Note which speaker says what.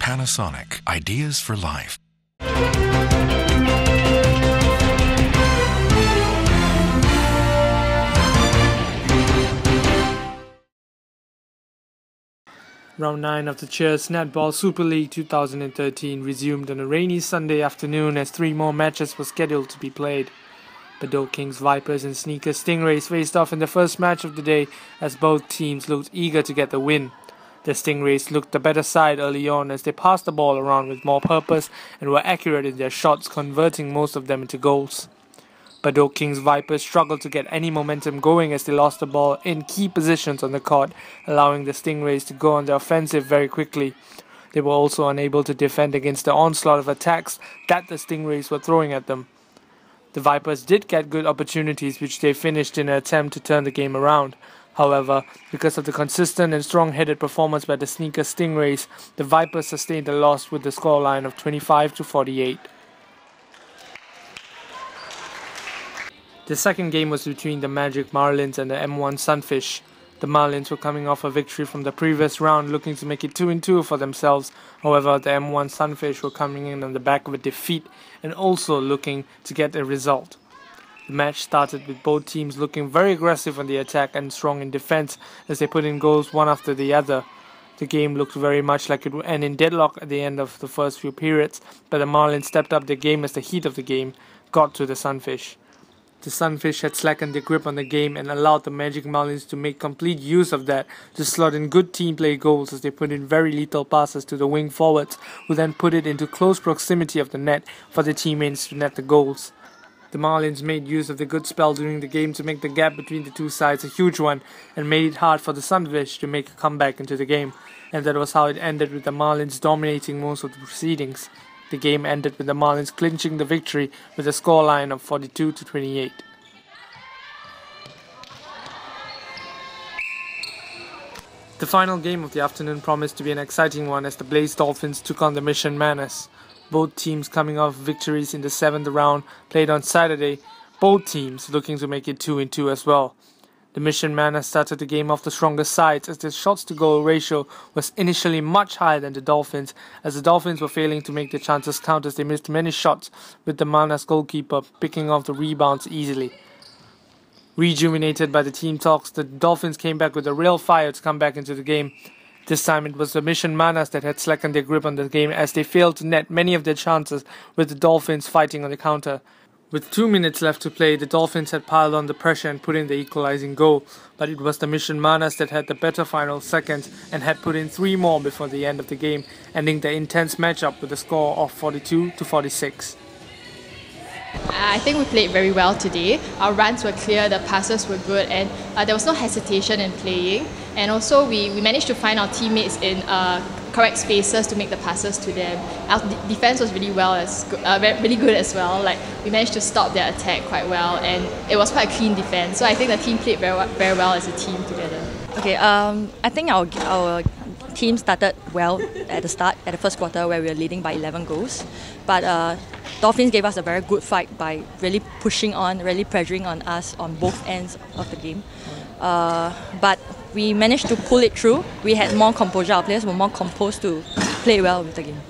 Speaker 1: Panasonic. Ideas for life.
Speaker 2: Round 9 of the Cheers Netball Superleague 2013 resumed on a rainy Sunday afternoon as 3 more matches were scheduled to be played. Bedok Kings Vipers and Sneaker Stingrays faced off in the first match of the day as both teams looked eager to get the win. The Stingrays looked the better side early on as they passed the ball around with more purpose and were accurate in their shots, converting most of them into goals. Bedok Kings Vipers struggled to get any momentum going as they lost the ball in key positions on the court, allowing the Stingrays to go on the offensive very quickly. They were also unable to defend against the onslaught of attacks that the Stingrays were throwing at them. The Vipers did get good opportunities which they finished in an attempt to turn the game around. However, because of the consistent and strong-headed performance by the Sneaker Stingrays, the Vipers sustained a loss with the scoreline of 25-48. The second game was between the Magic Marlins and the M1 Sunfish. The Marlins were coming off a victory from the previous round, looking to make it 2-2 for themselves. However, the M1 Sunfish were coming in on the back of a defeat and also looking to get a result. The match started with both teams looking very aggressive on the attack and strong in defense as they put in goals one after the other. The game looked very much like it would end in deadlock at the end of the first few periods, but the Marlins stepped up their game as the heat of the game got to the Sunfish. The Sunfish had slackened their grip on the game and allowed the Magic Marlins to make complete use of that to slot in good team play goals as they put in very lethal passes to the wing forwards, who then put it into close proximity of the net for their teammates to net the goals. The Marlins made use of the good spell during the game to make the gap between the two sides a huge one and made it hard for the Sunfish to make a comeback into the game, and that was how it ended, with the Marlins dominating most of the proceedings. The game ended with the Marlins clinching the victory with a scoreline of 42-28. The final game of the afternoon promised to be an exciting one as the Blaze Dolphins took on the Mission Manas. Both teams coming off victories in the 7th round played on Saturday, both teams looking to make it 2-2 as well. The Mission Manas started the game off the stronger side as their shots to goal ratio was initially much higher than the Dolphins, as the Dolphins were failing to make their chances count as they missed many shots, with the Manas goalkeeper picking off the rebounds easily. Rejuvenated by the team talks, the Dolphins came back with a real fire to come back into the game. This time it was the Mission Manas that had slackened their grip on the game as they failed to net many of their chances, with the Dolphins fighting on the counter. With 2 minutes left to play, the Dolphins had piled on the pressure and put in the equalizing goal, but it was the Mission Manas that had the better final seconds and had put in 3 more before the end of the game, ending the intense matchup with a score of 42-46.
Speaker 3: I think we played very well today. Our runs were clear, the passes were good, and there was no hesitation in playing. And also we managed to find our teammates in correct spaces to make the passes to them. Our defense was really good as well. Like, we managed to stop their attack quite well, and it was quite a clean defense. So I think the team played very well as a team together.
Speaker 4: Okay, I think our team started well at the start, at the first quarter, where we were leading by 11 goals. But Dolphins gave us a very good fight by really pushing on, really pressuring on us on both ends of the game. But we managed to pull it through. We had more composure. Our players were more composed to play well with the game.